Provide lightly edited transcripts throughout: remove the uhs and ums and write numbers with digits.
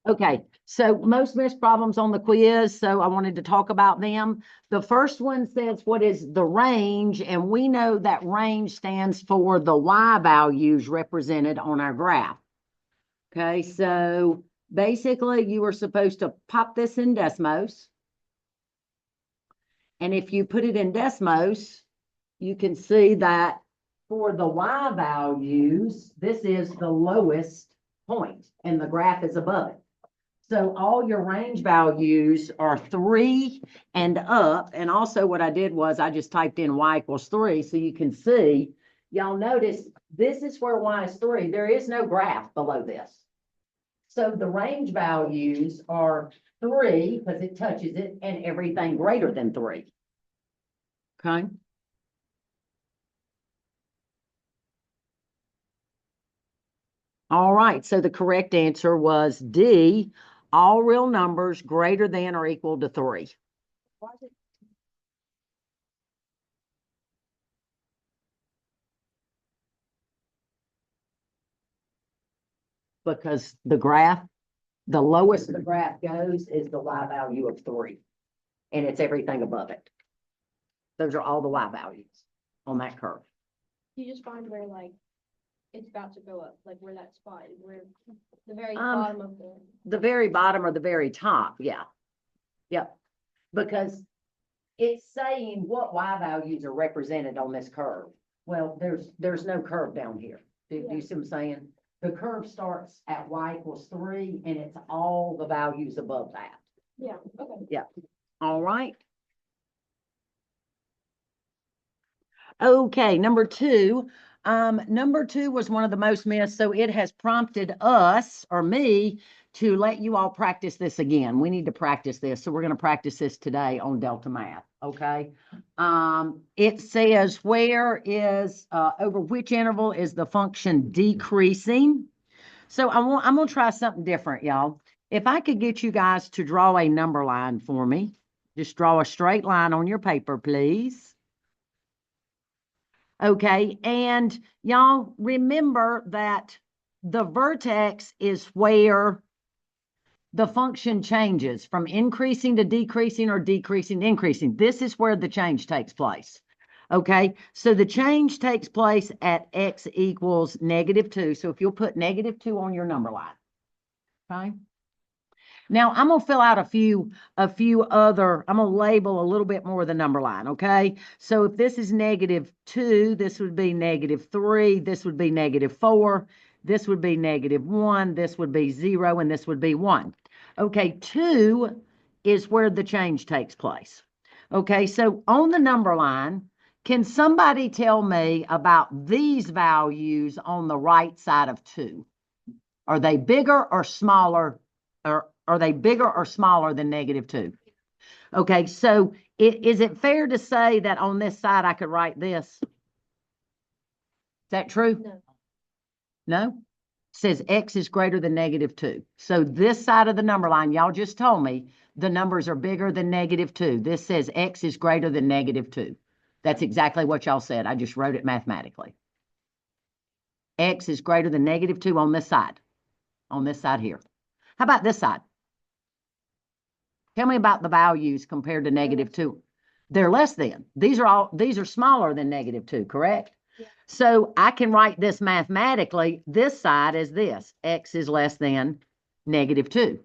Okay, so most missed problems on the quiz, so I wanted to talk about them. The first one says, what is the range? And we know that range stands for the Y values represented on our graph. Okay, so basically you are supposed to pop this in Desmos. And if you put it in Desmos, you can see that for the Y values, this is the lowest point and the graph is above it. So all your range values are 3 and up. And also what I did was I just typed in Y equals 3. So you can see, y'all notice this is where Y is 3. There is no graph below this. So the range values are 3 because it touches it and everything greater than 3. Okay. All right. So the correct answer was D, all real numbers greater than or equal to 3. Because the graph, the lowest the graph goes is the Y value of 3. And it's everything above it. Those are all the Y values on that curve. You just find where like it's about to go up, like where that spot is, where the very bottom of the very bottom or the very top, yeah. Yep. Because it's saying what Y values are represented on this curve. Well, there's no curve down here. Do you see what I'm saying? The curve starts at Y equals 3, and it's all the values above that. Yeah, okay. Yeah. All right. Okay, number 2. Number 2 was one of the most missed, so it has prompted us, or me, to let you all practice this again. We need to practice this, so we're going to practice this today on Delta Math, okay? It says, where is, over which interval is the function decreasing? So I'm going to try something different, y'all. If I could get you guys to draw a number line for me, just draw a straight line on your paper, please. Okay, and y'all remember that the vertex is where the function changes from increasing to decreasing or decreasing to increasing. This is where the change takes place. Okay, so the change takes place at x equals -2. So if you'll put -2 on your number line. Okay. Now I'm gonna fill out a few other, I'm gonna label a little bit more of the number line, okay? So if this is -2, this would be -3, this would be -4, this would be -1, this would be 0, and this would be 1. Okay, 2 is where the change takes place. Okay, so on the number line, can somebody tell me about these values on the right side of 2? Are they bigger or smaller, or are they bigger or smaller than -2? Okay, so is it fair to say that on this side I could write this? Is that true? No. No? It says x is greater than -2. So this side of the number line, y'all just told me the numbers are bigger than -2. This says x is greater than -2. That's exactly what y'all said. I just wrote it mathematically. X is greater than -2 on this side here. How about this side? Tell me about the values compared to -2. They're less than. These are smaller than -2, correct? Yeah. So I can write this mathematically. This side is this. X is less than -2.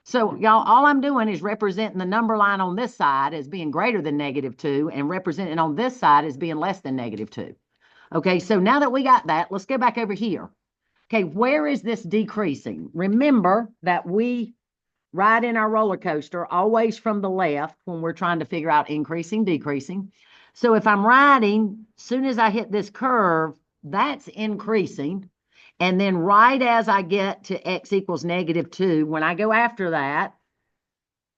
So y'all, all I'm doing is representing the number line on this side as being greater than -2 and representing on this side as being less than -2. Okay, so now that we got that, let's go back over here. Okay, where is this decreasing? Remember that we ride in our roller coaster always from the left when we're trying to figure out increasing, decreasing. So if I'm riding, soon as I hit this curve, that's increasing. And then right as I get to x equals -2, when I go after that,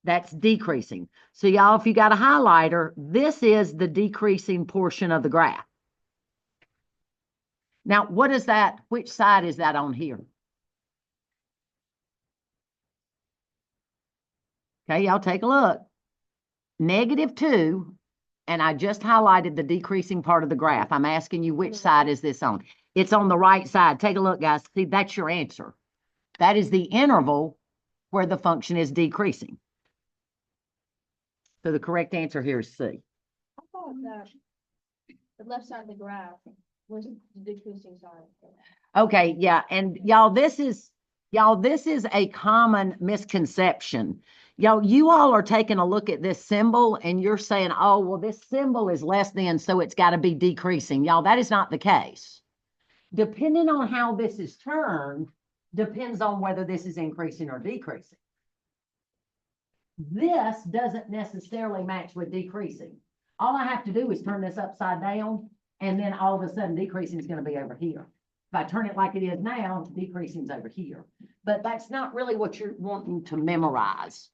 that's decreasing. So y'all, if you got a highlighter, this is the decreasing portion of the graph. Now, what is that? Which side is that on here? Okay, y'all take a look. -2, and I just highlighted the decreasing part of the graph. I'm asking you which side is this on? It's on the right side. Take a look, guys. See, that's your answer. That is the interval where the function is decreasing. So the correct answer here is C. I thought that the left side of the graph was the decreasing side. Okay, yeah, and y'all, this is a common misconception. You all are taking a look at this symbol and you're saying, oh, well, this symbol is less than, so it's got to be decreasing. Y'all, that is not the case. Depending on how this is turned, depends on whether this is increasing or decreasing. This doesn't necessarily match with decreasing. All I have to do is turn this upside down, and then all of a sudden decreasing is going to be over here. If I turn it like it is now, decreasing is over here. But that's not really what you're wanting to memorize.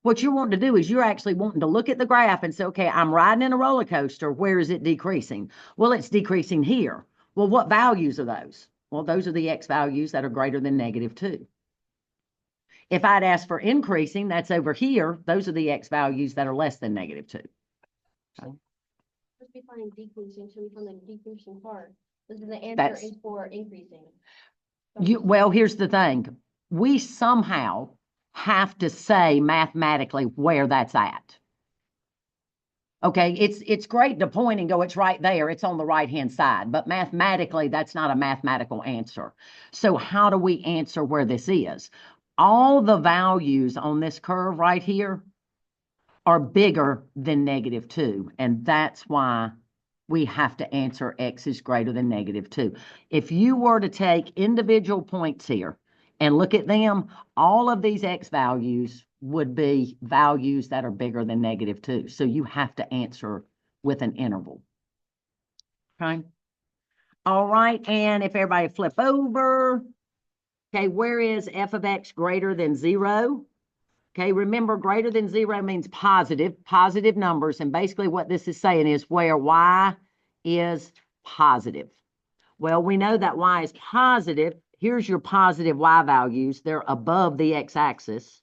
What you're wanting to do is you're actually wanting to look at the graph and say, okay, I'm riding in a roller coaster. Where is it decreasing? Well, it's decreasing here. Well, what values are those? Well, those are the X values that are greater than -2. If I'd asked for increasing, that's over here. Those are the X values that are less than -2. Okay. Let's be finding decreasing, so we find the decreasing part. This is the answer is for increasing. Well, here's the thing. We somehow have to say mathematically where that's at. Okay, it's great to point and go, it's right there, it's on the right-hand side, but mathematically, that's not a mathematical answer. So how do we answer where this is? All the values on this curve right here are bigger than -2, and that's why we have to answer X is greater than -2. If you were to take individual points here and look at them, all of these X values would be values that are bigger than -2. So you have to answer with an interval. Okay. All right. And if everybody flip over, okay, where is f of X greater than 0? Okay, remember, greater than 0 means positive numbers. And basically what this is saying is where Y is positive. Well, we know that Y is positive. Here's your positive Y values. They're above the X-axis.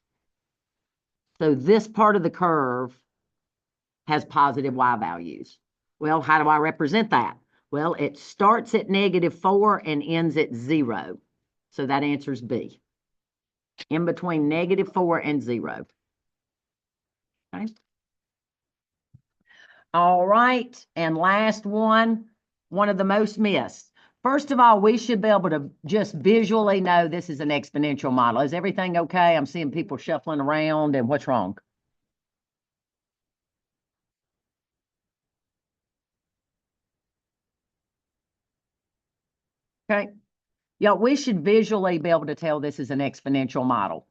So this part of the curve has positive Y values. Well, how do I represent that? Well, it starts at -4 and ends at 0. So that answers B. In between -4 and 0. Okay. All right. And last one of the most missed. First of all, we should be able to just visually know this is an exponential model. Is everything okay? I'm seeing people shuffling around, and what's wrong? Okay. Yeah, we should visually be able to tell this is an exponential model.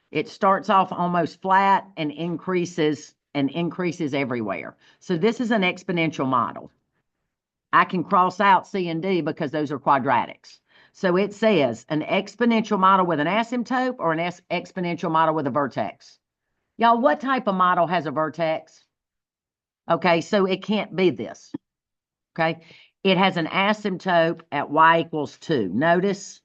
It starts off almost flat and increases everywhere. So this is an exponential model. I can cross out C and D because those are quadratics. So it says an exponential model with an asymptote or an exponential model with a vertex. Y'all, what type of model has a vertex? Okay, so it can't be this. Okay, it has an asymptote at Y equals 2. Notice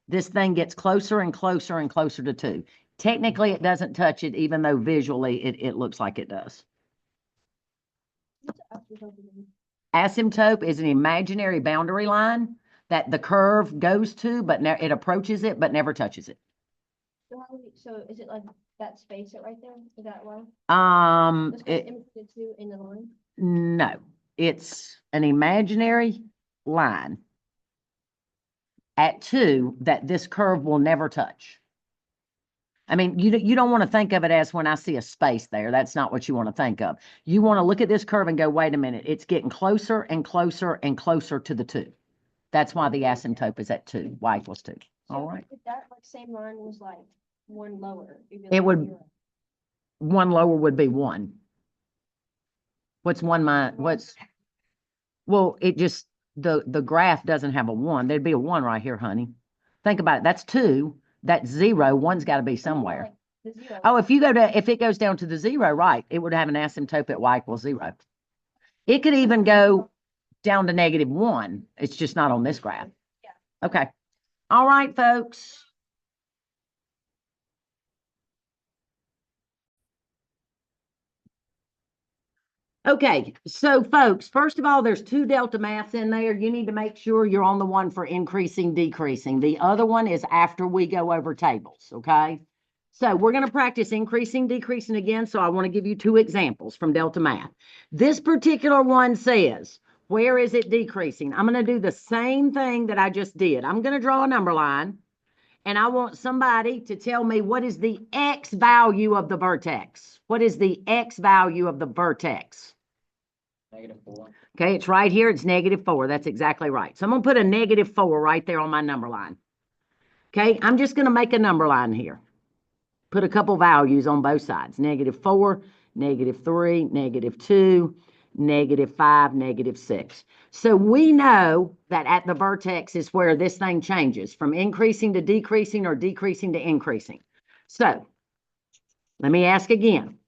this thing gets closer and closer and closer to 2. Technically, it doesn't touch it, even though visually it looks like it does. Asymptote is an imaginary boundary line that the curve goes to, but it approaches it, but never touches it. So is it like that space right there? Is that why? In the line? No, it's an imaginary line at 2 that this curve will never touch. I mean, you don't want to think of it as when I see a space there. That's not what you want to think of. You want to look at this curve and go, wait a minute, it's getting closer and closer and closer to the 2. That's why the asymptote is at 2, Y equals 2. All right. If that same line was like one lower, it would 0. One lower would be 1. What's one minus? Well, it just the graph doesn't have a 1. There'd be a 1 right here, honey. Think about it. That's 2. That's 0. One's got to be somewhere. Oh, if it goes down to the 0, right, it would have an asymptote at Y equals 0. It could even go down to -1. It's just not on this graph. Yeah. Okay. All right, folks. Okay, so folks, first of all, there's two delta maths in there. You need to make sure you're on the one for increasing, decreasing. The other one is after we go over tables, okay? So we're going to practice increasing, decreasing again. So I want to give you two examples from delta math. This particular one says, where is it decreasing? I'm going to do the same thing that I just did. I'm going to draw a number line, and I want somebody to tell me what is the x value of the vertex. What is the x value of the vertex? -4. Okay, it's right here. It's -4. That's exactly right. So I'm going to put a -4 right there on my number line. Okay, I'm just going to make a number line here. Put a couple values on both sides. -4, -3, -2, -5, -6. So we know that at the vertex is where this thing changes from increasing to decreasing or decreasing to increasing. So let me ask again.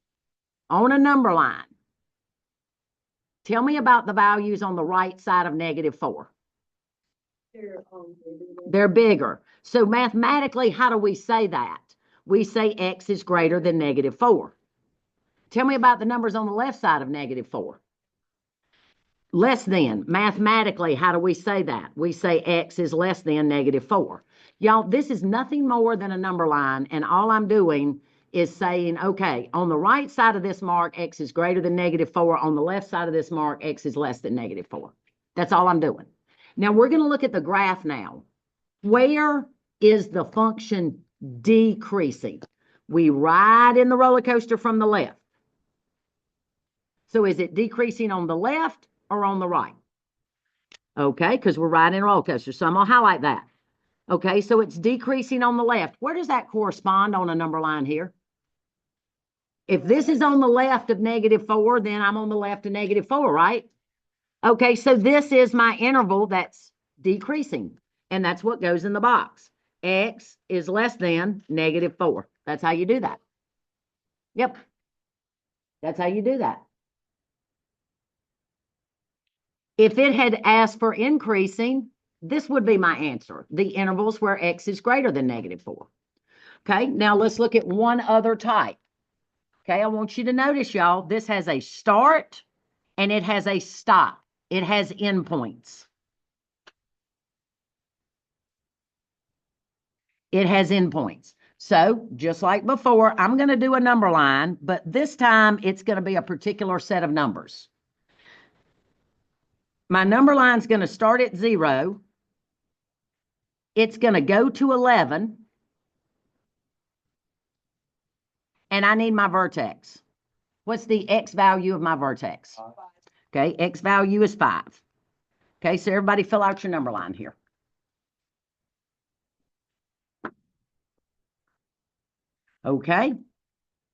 On a number line, tell me about the values on the right side of -4. They're bigger. So mathematically, how do we say that? We say x is greater than -4. Tell me about the numbers on the left side of -4. Less than. Mathematically, how do we say that? We say x is less than -4. Y'all, this is nothing more than a number line, and all I'm doing is saying, okay, on the right side of this mark, x is greater than -4. On the left side of this mark, x is less than -4. That's all I'm doing. Now, we're going to look at the graph now. Where is the function decreasing? We ride in the roller coaster from the left. So is it decreasing on the left or on the right? Okay, because we're riding a roller coaster. So I'm going to highlight that. Okay, so it's decreasing on the left. Where does that correspond on a number line here? If this is on the left of -4, then I'm on the left of -4, right? Okay, so this is my interval that's decreasing, and that's what goes in the box. X is less than -4. That's how you do that. Yep. That's how you do that. If it had asked for increasing, this would be my answer. The intervals where x is greater than -4. Okay, now let's look at one other type. Okay, I want you to notice, y'all, this has a start and it has a stop. It has endpoints. It has endpoints. So just like before, I'm going to do a number line, but this time it's going to be a particular set of numbers. My number line is going to start at 0. It's going to go to 11. And I need my vertex. What's the x value of my vertex? 5. Okay, x value is 5. Okay, so everybody fill out your number line here. Okay,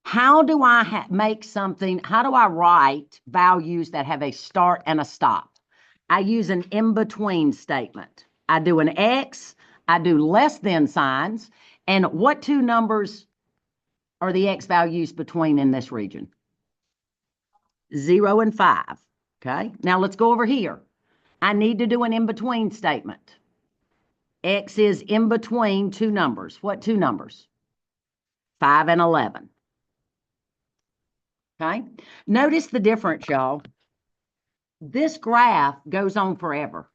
how do I make something, how do I write values that have a start and a stop? I use an in-between statement. I do an x, I do less than signs, and what two numbers are the x values between in this region? 0 and 5. Okay, now let's go over here. I need to do an in-between statement. X is in between two numbers. What two numbers? 5 and 11. Okay, notice the difference, y'all. This graph goes on forever.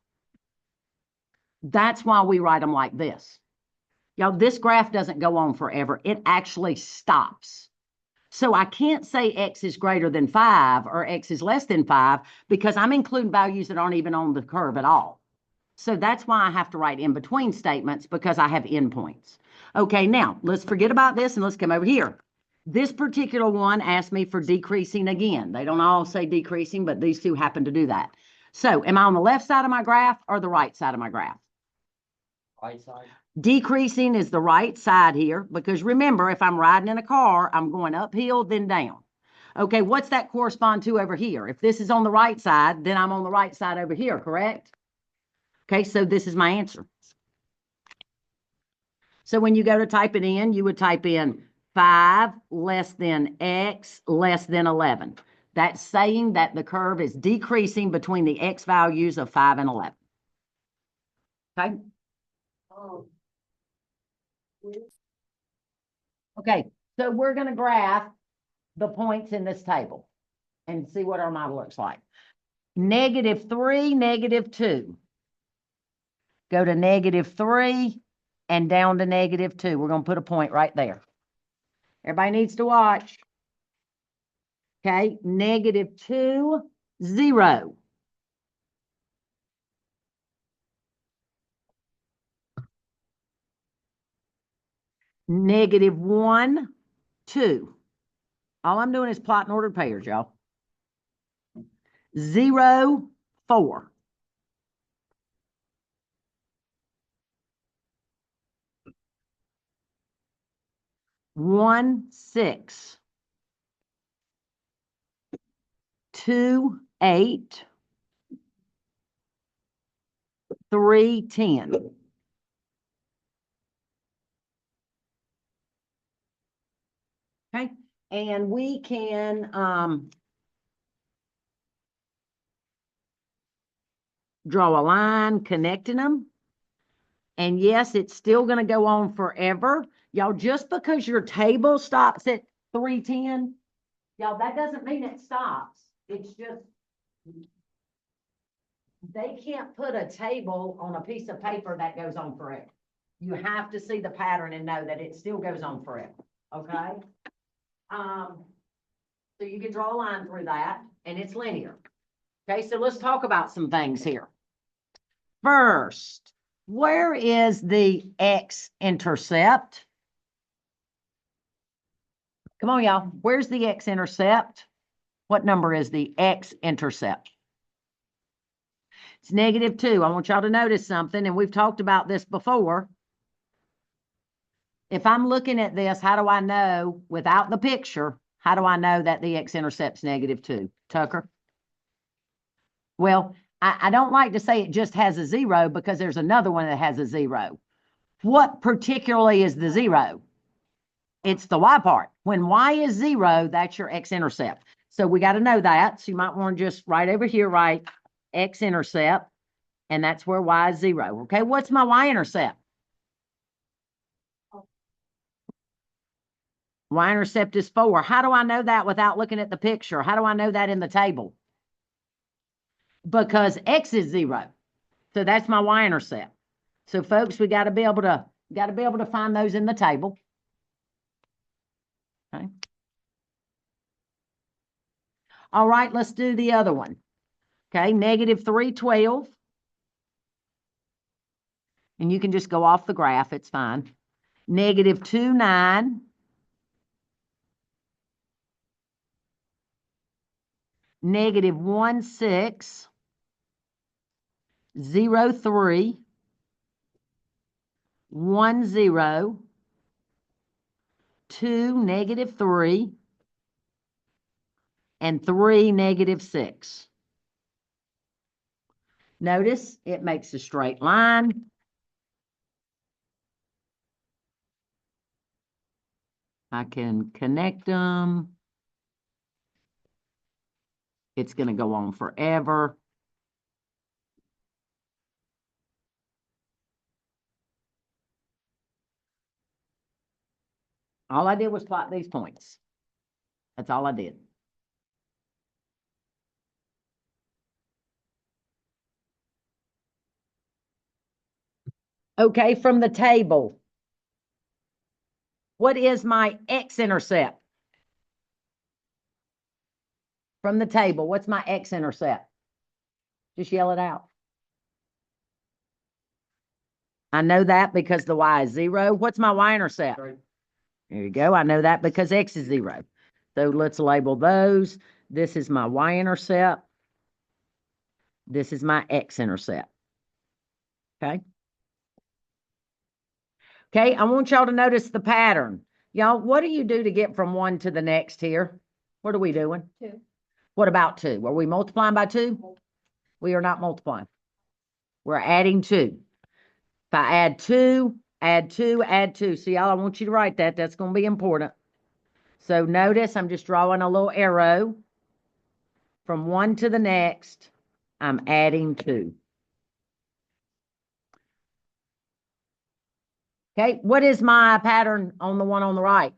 That's why we write them like this. Y'all, this graph doesn't go on forever. It actually stops. So I can't say x is greater than 5 or x is less than 5 because I'm including values that aren't even on the curve at all. So that's why I have to write in between statements because I have endpoints. Okay, now let's forget about this and let's come over here. This particular one asked me for decreasing again. They don't all say decreasing, but these two happen to do that. So am I on the left side of my graph or the right side of my graph? Right side. Decreasing is the right side here because remember, if I'm riding in a car, I'm going uphill, then down. Okay, what's that correspond to over here? If this is on the right side, then I'm on the right side over here, correct? Okay, so this is my answer. So when you go to type it in, you would type in 5 less than x less than 11. That's saying that the curve is decreasing between the x values of 5 and 11. Okay? Okay, so we're going to graph the points in this table. and see what our model looks like. -3, -2. Go to -3 and down to -2. We're going to put a point right there. Everybody needs to watch. Okay, -2, 0. -1, 2. All I'm doing is plotting ordered pairs, y'all. 0, 4. One, 6. 2, 8. 3, 10. Okay, and we can draw a line connecting them. And yes, it's still going to go on forever. Y'all, just because your table stops at 310, y'all, that doesn't mean it stops. It's just, they can't put a table on a piece of paper that goes on forever. You have to see the pattern and know that it still goes on forever, okay? So you can draw a line through that, and it's linear. Okay, so let's talk about some things here. First, where is the x-intercept? Come on, y'all. Where's the x-intercept? What number is the x-intercept? It's -2. I want y'all to notice something, and we've talked about this before. If I'm looking at this, how do I know, without the picture, how do I know that the x-intercept's -2? Tucker? Well, I don't like to say it just has a 0 because there's another one that has a 0. What particularly is the 0? It's the y part. When y is 0, that's your x-intercept. So we got to know that. So you might want to just right over here, write x-intercept, and that's where y is 0. Okay, what's my y-intercept? Y-intercept is 4. How do I know that without looking at the picture? How do I know that in the table? Because x is 0. So that's my y-intercept. So folks, we got to be able to find those in the table. Okay. All right, let's do the other one. Okay, -3, 12. And you can just go off the graph, it's fine. -2, 9. -1, 6. 0, 3. 1, 0. 2, -3. And 3, -6. Notice it makes a straight line. I can connect them. It's going to go on forever. All I did was plot these points. That's all I did. Okay, from the table, what is my x-intercept? From the table, what's my x-intercept? Just yell it out. I know that because the y is 0. What's my y-intercept? Right. There you go. I know that because x is 0. So let's label those. This is my y-intercept. This is my x-intercept. Okay. Okay, I want y'all to notice the pattern. Y'all, what do you do to get from one to the next here? What are we doing? 2. What about 2? Are we multiplying by 2? We are not multiplying. We're adding 2. If I add 2, add 2, add 2. See, y'all, I want you to write that. That's going to be important. So notice I'm just drawing a little arrow. From one to the next, I'm adding 2. Okay, what is my pattern on the one on the right?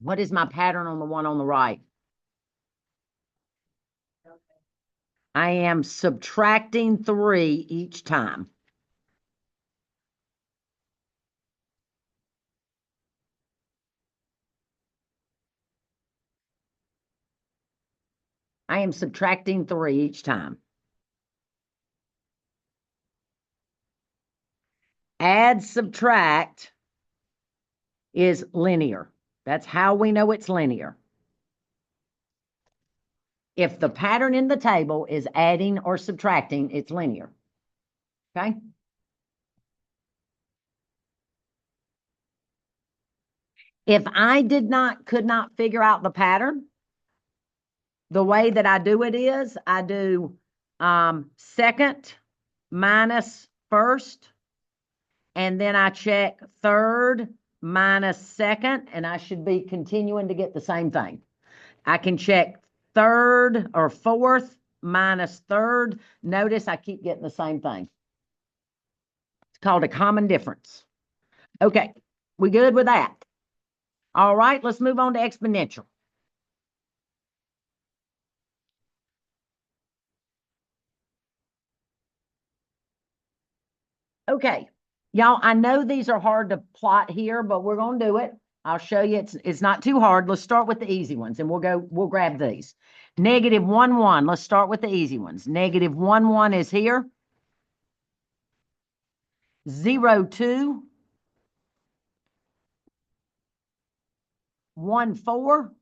What is my pattern on the one on the right? I am subtracting 3 each time. I am subtracting 3 each time. Add, subtract is linear. That's how we know it's linear. If the pattern in the table is adding or subtracting, it's linear. Okay? If I could not figure out the pattern, the way that I do it is I do second minus first, and then I check third minus second, and I should be continuing to get the same thing. I can check third or fourth minus third. Notice I keep getting the same thing. It's called a common difference. Okay, we good with that? All right, let's move on to exponential. Okay, y'all, I know these are hard to plot here, but we're going to do it. I'll show you. It's not too hard. Let's start with the easy ones, and we'll grab these. Negative 1, 1. Let's start with the easy ones. Negative 1, 1 is here. 0, 2. 1, 4.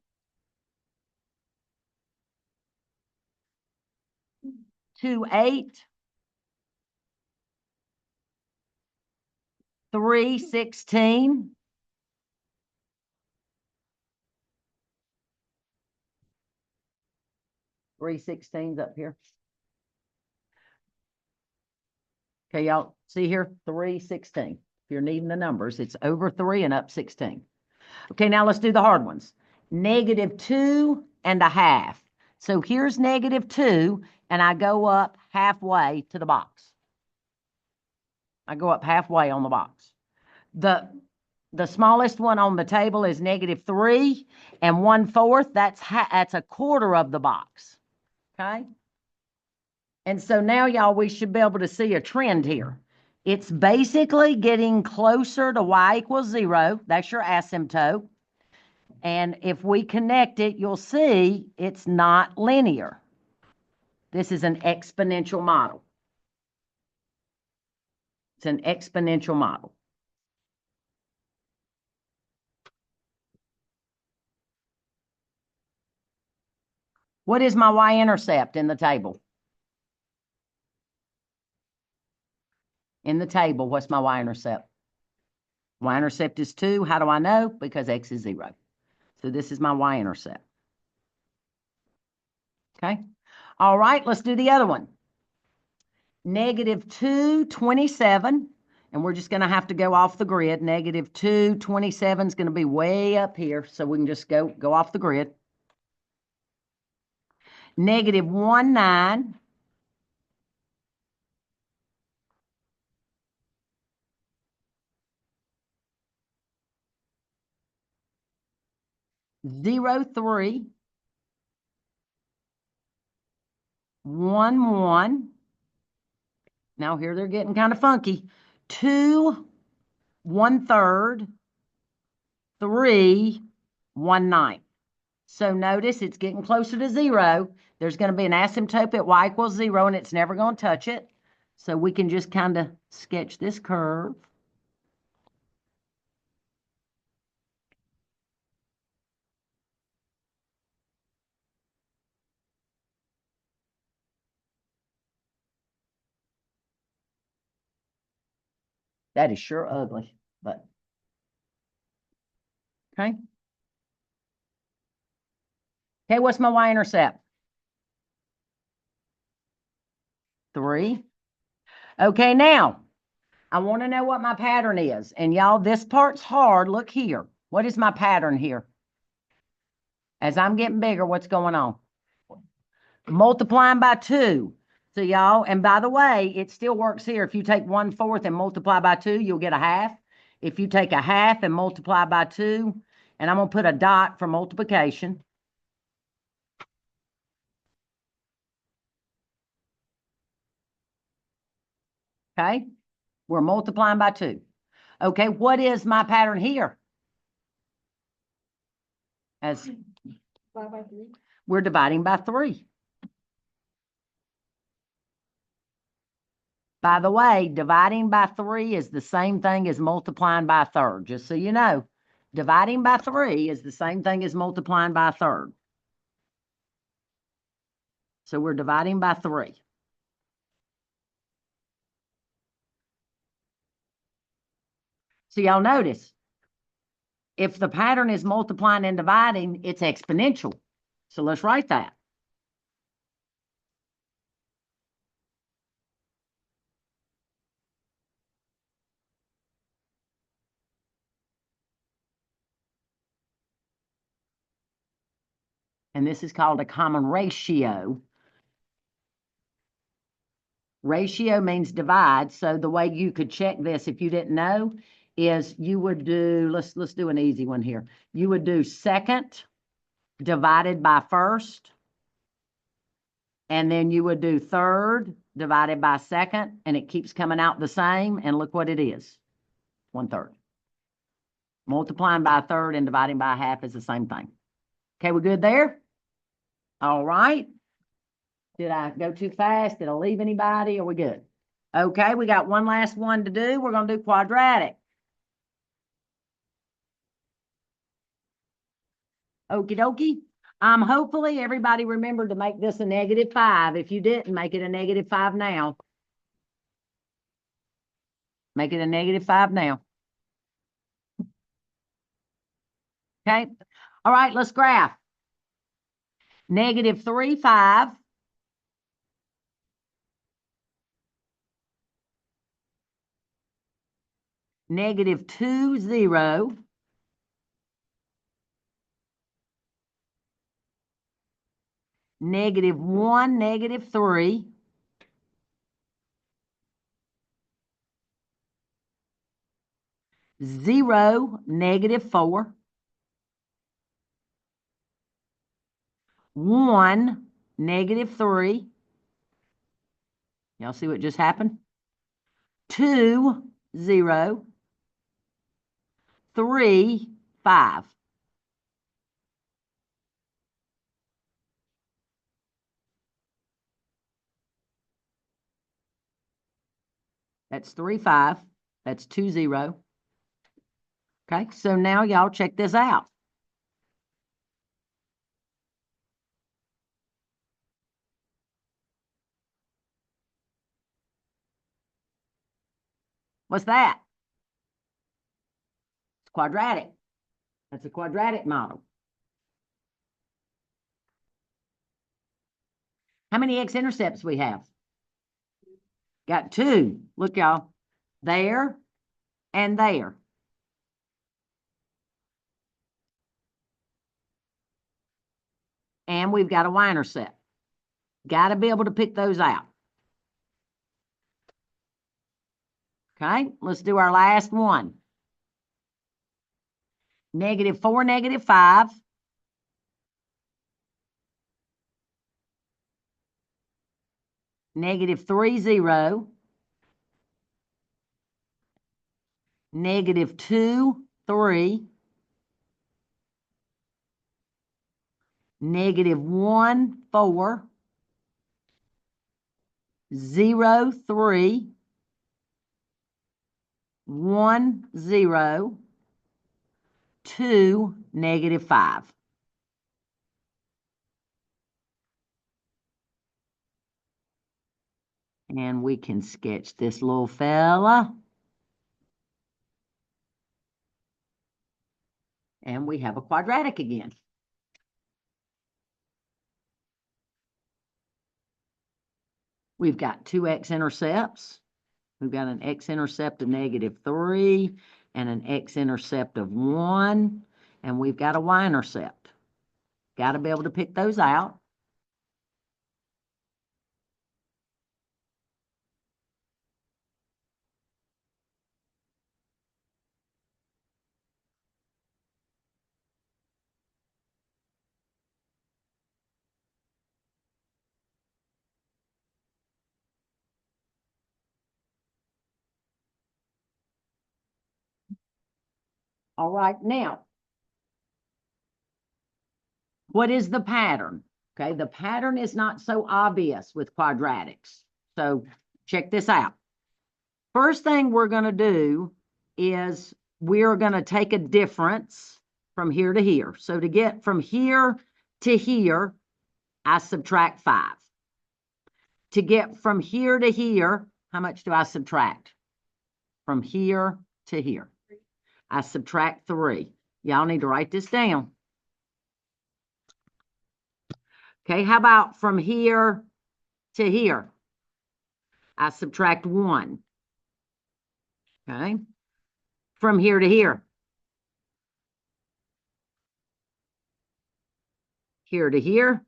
2, 8. 3, 16. 3 16s up here. Okay, y'all see here, 3 16. If you're needing the numbers, it's over 3 and up 16. Okay, now let's do the hard ones. Negative 2 and a half. So here's negative 2, and I go up halfway to the box. I go up halfway on the box. The smallest one on the table is negative 3, and 1/4, that's a quarter of the box. Okay? And so now, y'all, we should be able to see a trend here. It's basically getting closer to y equals 0. That's your asymptote. And if we connect it, you'll see it's not linear. This is an exponential model. It's an exponential model. What is my y-intercept in the table? In the table, what's my y-intercept? Y-intercept is 2. How do I know? Because x is 0. So this is my y-intercept. Okay. All right, let's do the other one. Negative 2, 27. And we're just going to have to go off the grid. Negative 2, 27 is going to be way up here. So we can just go off the grid. Negative 1, 9. 0, 3. 1, 1. Now here they're getting kind of funky. 2, 1/3. 3, 1/9. So notice it's getting closer to 0. There's going to be an asymptote at y equals 0, and it's never going to touch it. So we can just kind of sketch this curve. That is sure ugly, but okay. Okay, what's my y-intercept? 3. Okay, now I want to know what my pattern is. And y'all, this part's hard. Look here. What is my pattern here? As I'm getting bigger, what's going on? Multiplying by 2. So y'all, and by the way, it still works here. If you take 1/4 and multiply by 2, you'll get a half. If you take a half and multiply by 2, And I'm gonna put a dot for multiplication. Okay, we're multiplying by 2. Okay, what is my pattern here? As 5/3. we're dividing by 3. By the way, dividing by 3 is the same thing as multiplying by a third, just so you know. Dividing by 3 is the same thing as multiplying by a third. So we're dividing by 3. So y'all notice, if the pattern is multiplying and dividing, it's exponential. So let's write that. And this is called a common ratio. Ratio means divide. So the way you could check this if you didn't know is you would do, let's do an easy one here. You would do second divided by first, and then you would do third divided by second, and it keeps coming out the same, and look what it is, 1/3. Multiplying by a third and dividing by a half is the same thing. Okay, we good there? All right. Did I go too fast? Did I leave anybody? Are we good? Okay, we got one last one to do. We're going to do quadratic. Okie dokie. Hopefully everybody remembered to make this a -5. If you didn't, make it a -5 now. Make it a -5 now. Okay. All right, let's graph. -3, 5. -2, 0. -1, -3. 0, -4. 1, -3. Y'all see what just happened? 2, 0. 3, 5. That's 3, 5. That's 2, 0. Okay, so now y'all check this out. What's that? It's quadratic. That's a quadratic model. How many x-intercepts we have? Got 2. Look, y'all. There and there. And we've got a y-intercept. Got to be able to pick those out. Okay, let's do our last one. -4, -5. -3, 0. -2, 3. -1, 4. 0, 3. 1, 0. 2, -5. And we can sketch this little fella. And we have a quadratic again. We've got 2 x-intercepts. We've got an x-intercept of -3 and an x-intercept of 1. And we've got a y-intercept. Got to be able to pick those out. All right, now, what is the pattern? Okay, the pattern is not so obvious with quadratics. So check this out. First thing we're going to do is we're going to take a difference from here to here. So to get from here to here, I subtract 5. To get from here to here, how much do I subtract? From here to here, I subtract 3. Y'all need to write this down. Okay, how about from here to here? I subtract 1. Okay, from here to here. Here to here.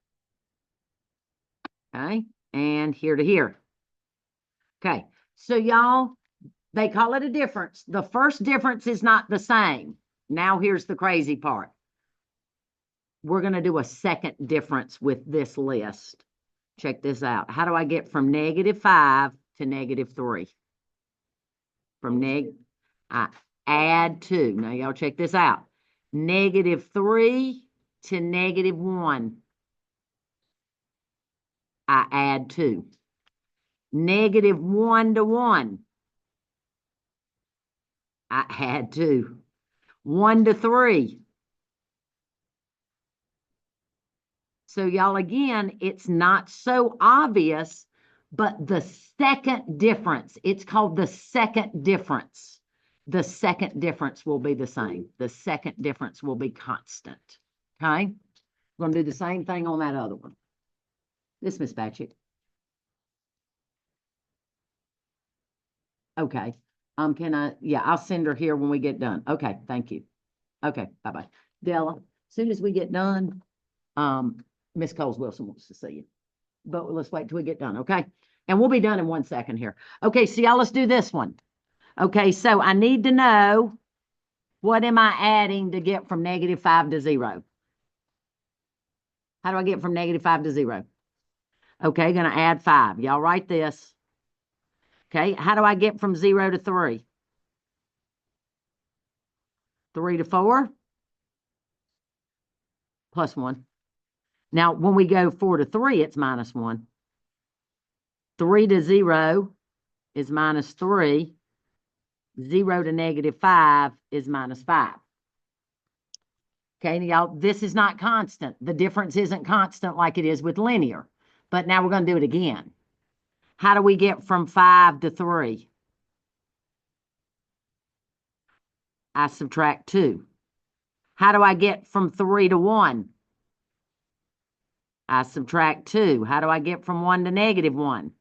Okay, and here to here. Okay, so y'all, they call it a difference. The first difference is not the same. Now here's the crazy part. We're going to do a second difference with this list. Check this out. How do I get from -5 to -3? From I add 2. Now y'all check this out. -3 to -1. I add 2. -1 to 1. I add 2. 1 to 3. So y'all, again, it's not so obvious, but the second difference, it's called the second difference. The second difference will be the same. The second difference will be constant. Okay? We're going to do the same thing on that other one. This, Miss Batchett. Okay. Yeah, I'll send her here when we get done. Okay, thank you. Okay, bye-bye. Della, as soon as we get done, Miss Coles Wilson wants to see you. But let's wait till we get done, okay? And we'll be done in 1 second here. Okay, so y'all, let's do this one. Okay, so I need to know, what am I adding to get from -5 to 0? How do I get from -5 to 0? Okay, gonna add 5. Y'all write this. Okay, how do I get from 0 to 3? 3 to 4? Plus 1. Now, when we go 4 to 3, it's -1. 3 to 0 is -3. 0 to -5 is -5. Okay, y'all, this is not constant. The difference isn't constant like it is with linear. But now we're going to do it again. How do we get from 5 to 3? I subtract 2. How do I get from 3 to 1? I subtract 2. How do I get from 1 to -1?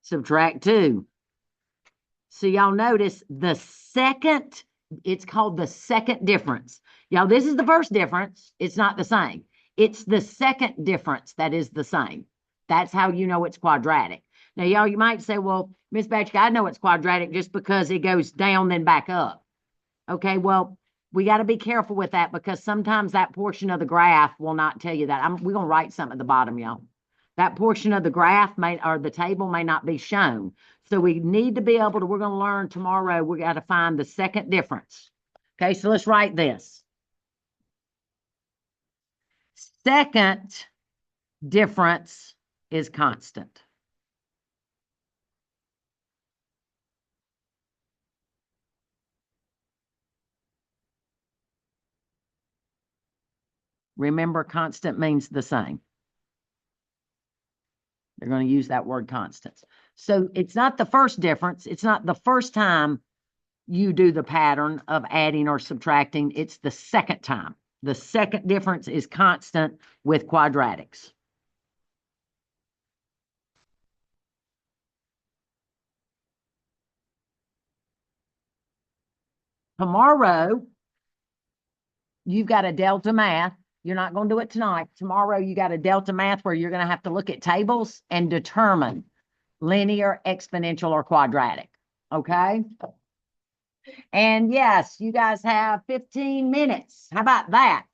Subtract 2. So y'all notice the second, it's called the second difference. Y'all, this is the first difference. It's not the same. It's the second difference that is the same. That's how you know it's quadratic. Now, y'all, you might say, well, Miss Batchka, I know it's quadratic just because it goes down then back up. Okay, well, we got to be careful with that because sometimes that portion of the graph will not tell you that. We're going to write something at the bottom, y'all. That portion of the graph or the table may not be shown. So we need to be able to, we're going to learn tomorrow, we got to find the second difference. Okay, so let's write this. Second difference is constant. Remember, constant means the same. They're going to use that word constant. So it's not the first difference. It's not the first time you do the pattern of adding or subtracting. It's the second time. The second difference is constant with quadratics. Tomorrow, you've got a delta math. You're not going to do it tonight. Tomorrow, you got a delta math where you're going to have to look at tables and determine linear, exponential, or quadratic. Okay? And yes, you guys have 15 minutes. How about that?